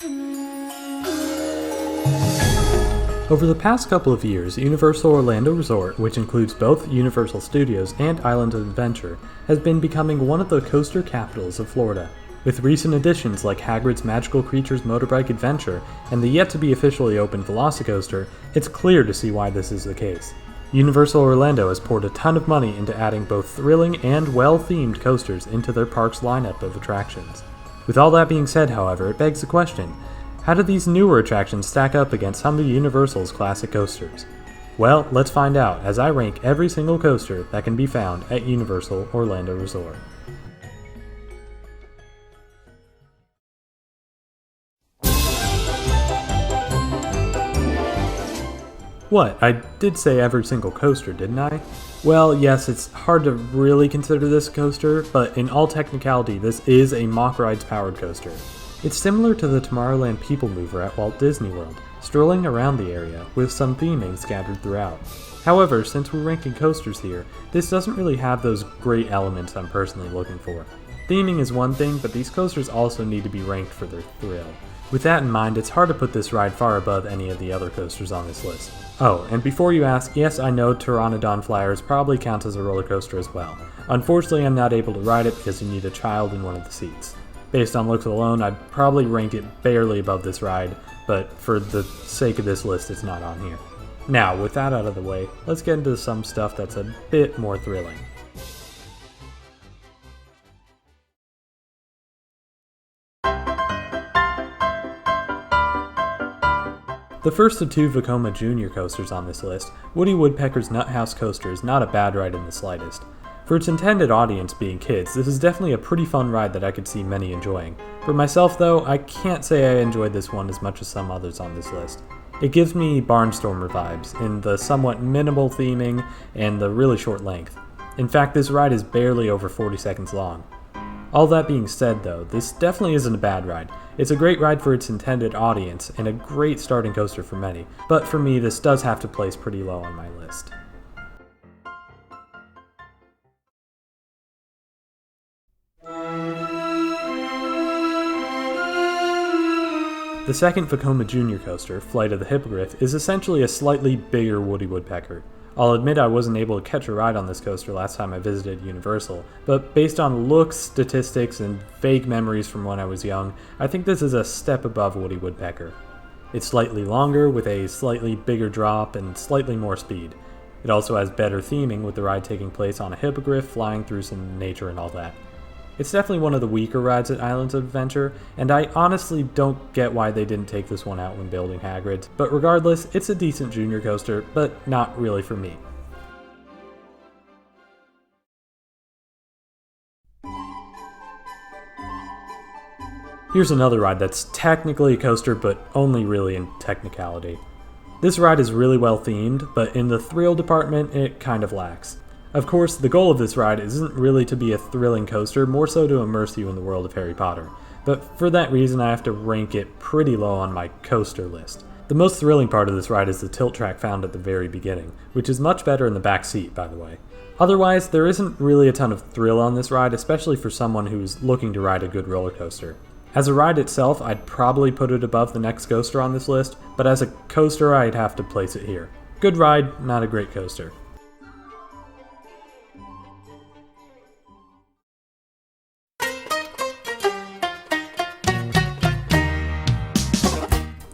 Over the past couple of years, Universal Orlando Resort, which includes both Universal Studios and Islands of Adventure, has been becoming one of the coaster capitals of Florida. With recent additions like Hagrid's Magical Creatures Motorbike Adventure and the yet-to-be officially opened Velocicoaster, it's clear to see why this is the case. Universal Orlando has poured a ton of money into adding both thrilling and well-themed coasters into their park's lineup of attractions. With all that being said, however, it begs the question, how do these newer attractions stack up against some of Universal's classic coasters? Well, let's find out as I rank every single coaster that can be found at Universal Orlando Resort. What, I did say every single coaster, didn't I? Well, yes, it's hard to really consider this a coaster, but in all technicality, this is a Mock Rides powered coaster. It's similar to the Tomorrowland People Mover at Walt Disney World, strolling around the area with some theming scattered throughout. However, since we're ranking coasters here, this doesn't really have those great elements I'm personally looking for. Theming is one thing, but these coasters also need to be ranked for their thrill. With that in mind, it's hard to put this ride far above any of the other coasters on this list. Oh, and before you ask, yes, I know Pteranodon Flyers probably counts as a roller coaster as well. Unfortunately, I'm not able to ride it because you need a child in one of the seats. Based on looks alone, I'd probably rank it barely above this ride, but for the sake of this list, it's not on here. Now, with that out of the way, let's get into some stuff that's a bit more thrilling. The first of two Vekoma Jr. coasters on this list, Woody Woodpecker's Nut House Coaster is not a bad ride in the slightest. For its intended audience being kids, this is definitely a pretty fun ride that I could see many enjoying. For myself though, I can't say I enjoyed this one as much as some others on this list. It gives me Barnstormer vibes, in the somewhat minimal theming and the really short length. In fact, this ride is barely over 40 seconds long. All that being said though, this definitely isn't a bad ride. It's a great ride for its intended audience, and a great starting coaster for many, but for me this does have to place pretty low on my list. The second Vekoma Jr. coaster, Flight of the Hippogriff, is essentially a slightly bigger Woody Woodpecker. I'll admit I wasn't able to catch a ride on this coaster last time I visited Universal, but based on looks, statistics, and vague memories from when I was young, I think this is a step above Woody Woodpecker. It's slightly longer, with a slightly bigger drop and slightly more speed. It also has better theming, with the ride taking place on a hippogriff flying through some nature and all that. It's definitely one of the weaker rides at Islands of Adventure, and I honestly don't get why they didn't take this one out when building Hagrid, but regardless, it's a decent junior coaster, but not really for me. Here's another ride that's technically a coaster, but only really in technicality. This ride is really well themed, but in the thrill department, it kind of lacks. Of course, the goal of this ride isn't really to be a thrilling coaster, more so to immerse you in the world of Harry Potter. But for that reason, I have to rank it pretty low on my coaster list. The most thrilling part of this ride is the tilt track found at the very beginning, which is much better in the back seat, by the way. Otherwise, there isn't really a ton of thrill on this ride, especially for someone who's looking to ride a good roller coaster. As a ride itself, I'd probably put it above the next coaster on this list, but as a coaster, I'd have to place it here. Good ride, not a great coaster.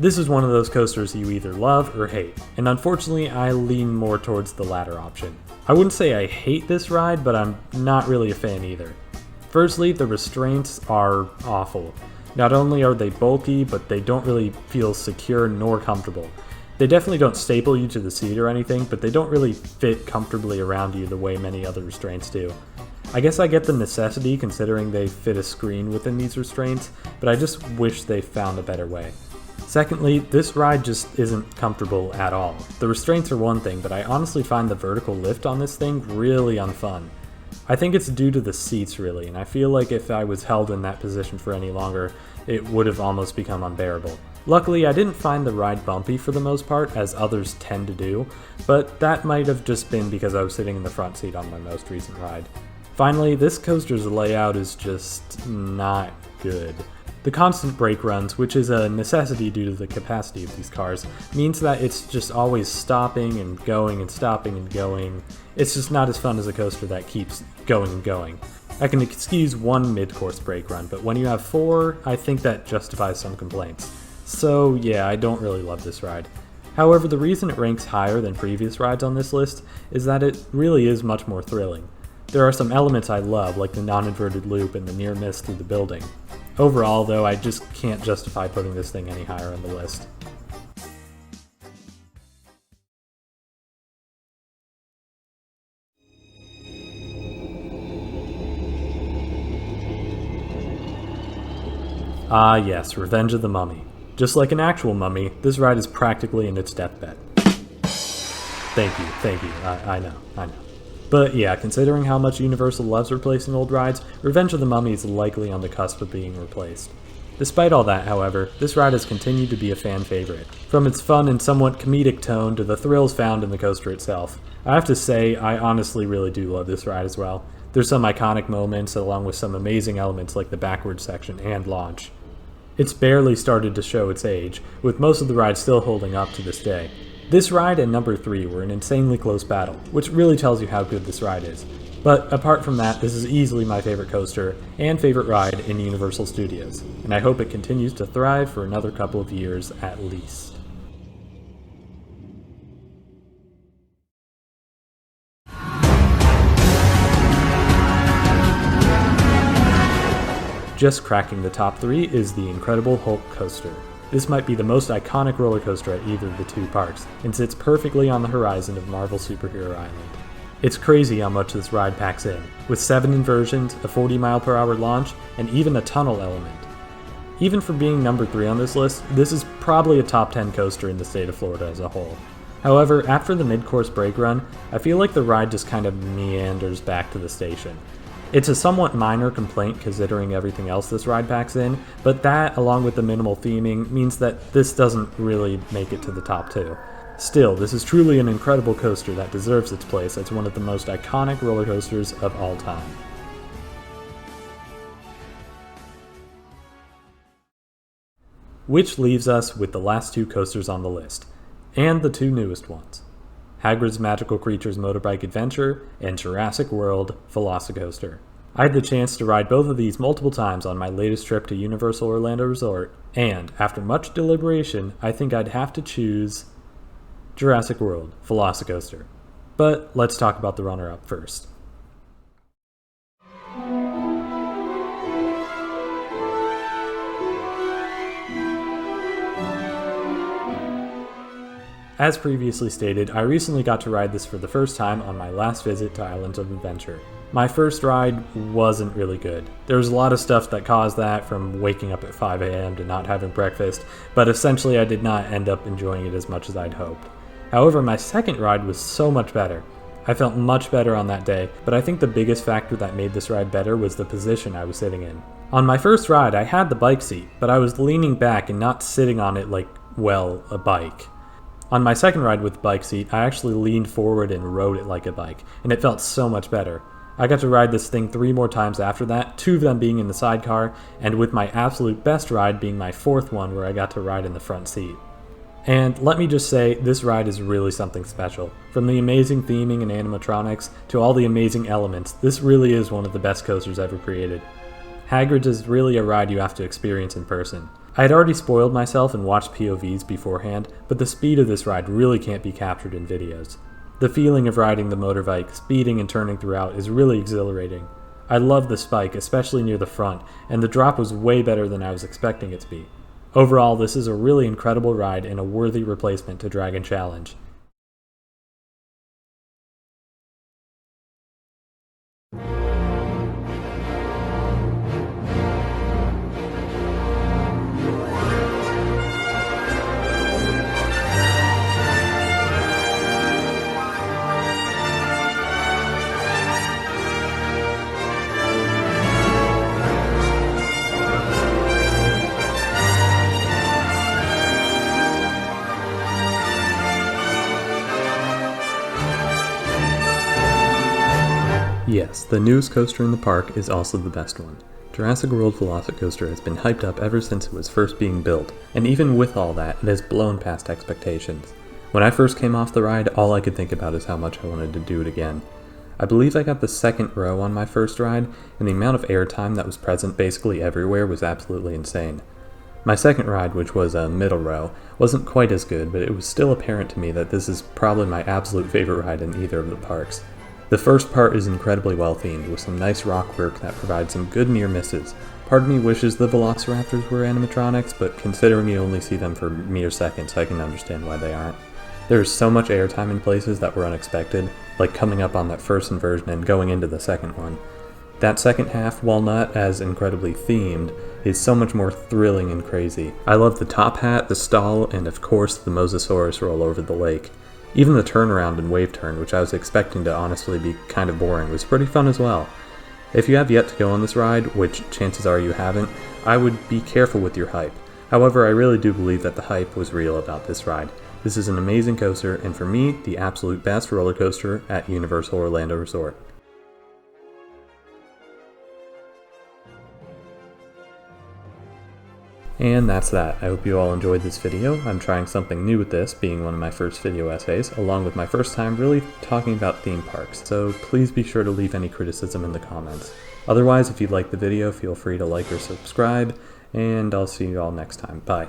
This is one of those coasters you either love or hate, and unfortunately I lean more towards the latter option. I wouldn't say I hate this ride, but I'm not really a fan either. Firstly, the restraints are awful. Not only are they bulky, but they don't really feel secure nor comfortable. They definitely don't staple you to the seat or anything, but they don't really fit comfortably around you the way many other restraints do. I guess I get the necessity considering they fit a screen within these restraints, but I just wish they found a better way. Secondly, this ride just isn't comfortable at all. The restraints are one thing, but I honestly find the vertical lift on this thing really unfun. I think it's due to the seats really, and I feel like if I was held in that position for any longer, it would have almost become unbearable. Luckily, I didn't find the ride bumpy for the most part, as others tend to do, but that might have just been because I was sitting in the front seat on my most recent ride. Finally, this coaster's layout is just not good. The constant brake runs, which is a necessity due to the capacity of these cars, means that it's just always stopping and going and stopping and going. It's just not as fun as a coaster that keeps going and going. I can excuse one mid-course brake run, but when you have 4, I think that justifies some complaints. So yeah, I don't really love this ride. However, the reason it ranks higher than previous rides on this list is that it really is much more thrilling. There are some elements I love, like the non-inverted loop and the near miss through the building. Overall, though, I just can't justify putting this thing any higher on the list. Ah yes, Revenge of the Mummy. Just like an actual mummy, this ride is practically in its deathbed. Thank you, I know. But yeah, considering how much Universal loves replacing old rides, Revenge of the Mummy is likely on the cusp of being replaced. Despite all that, however, this ride has continued to be a fan favorite. From its fun and somewhat comedic tone to the thrills found in the coaster itself. I have to say, I honestly really do love this ride as well. There's some iconic moments along with some amazing elements like the backwards section and launch. It's barely started to show its age, with most of the ride still holding up to this day. This ride and number 3 were an insanely close battle, which really tells you how good this ride is. But apart from that, this is easily my favorite coaster and favorite ride in Universal Studios, and I hope it continues to thrive for another couple of years at least. Just cracking the top 3 is the Incredible Hulk coaster. This might be the most iconic roller coaster at either of the 2 parks, and sits perfectly on the horizon of Marvel Superhero Island. It's crazy how much this ride packs in, with 7 inversions, a 40-mile-per-hour launch, and even a tunnel element. Even for being number 3 on this list, this is probably a top 10 coaster in the state of Florida as a whole. However, after the mid-course brake run, I feel like the ride just kind of meanders back to the station. It's a somewhat minor complaint considering everything else this ride packs in, but that, along with the minimal theming, means that this doesn't really make it to the top 2. Still, this is truly an incredible coaster that deserves its place as one of the most iconic roller coasters of all time. Which leaves us with the last 2 coasters on the list, and the 2 newest ones. Hagrid's Magical Creatures Motorbike Adventure, and Jurassic World Velocicoaster. I had the chance to ride both of these multiple times on my latest trip to Universal Orlando Resort, and after much deliberation, I think I'd have to choose Jurassic World Velocicoaster. But let's talk about the runner-up first. As previously stated, I recently got to ride this for the first time on my last visit to Islands of Adventure. My first ride wasn't really good. There was a lot of stuff that caused that, from waking up at 5 a.m. to not having breakfast, but essentially I did not end up enjoying it as much as I'd hoped. However, my second ride was so much better. I felt much better on that day, but I think the biggest factor that made this ride better was the position I was sitting in. On my first ride, I had the bike seat, but I was leaning back and not sitting on it like, well, a bike. On my second ride with the bike seat, I actually leaned forward and rode it like a bike, and it felt so much better. I got to ride this thing 3 more times after that, 2 of them being in the sidecar, and with my absolute best ride being my 4th one where I got to ride in the front seat. And let me just say, this ride is really something special. From the amazing theming and animatronics to all the amazing elements, this really is one of the best coasters ever created. Hagrid's is really a ride you have to experience in person. I had already spoiled myself and watched POVs beforehand, but the speed of this ride really can't be captured in videos. The feeling of riding the motorbike, speeding and turning throughout, is really exhilarating. I love the spike, especially near the front, and the drop was way better than I was expecting it to be. Overall, this is a really incredible ride and a worthy replacement to Dragon Challenge. Yes, the newest coaster in the park is also the best one. Jurassic World Velocicoaster has been hyped up ever since it was first being built, and even with all that, it has blown past expectations. When I first came off the ride, all I could think about is how much I wanted to do it again. I believe I got the second row on my first ride, and the amount of airtime that was present basically everywhere was absolutely insane. My second ride, which was a middle row, wasn't quite as good, but it was still apparent to me that this is probably my absolute favorite ride in either of the parks. The first part is incredibly well themed, with some nice rock work that provides some good near misses. Part of me wishes the Velociraptors were animatronics, but considering you only see them for mere seconds, I can understand why they aren't. There is so much airtime in places that were unexpected, like coming up on that first inversion and going into the second one. That second half, while not as incredibly themed, is so much more thrilling and crazy. I love the top hat, the stall, and of course the Mosasaurus roll over the lake. Even the turnaround and wave turn, which I was expecting to honestly be kind of boring, was pretty fun as well. If you have yet to go on this ride, which chances are you haven't, I would be careful with your hype. However, I really do believe that the hype was real about this ride. This is an amazing coaster, and for me, the absolute best roller coaster at Universal Orlando Resort. And that's that. I hope you all enjoyed this video. I'm trying something new with this, being one of my first video essays, along with my first time really talking about theme parks, so please be sure to leave any criticism in the comments. Otherwise, if you liked the video, feel free to like or subscribe, and I'll see you all next time. Bye.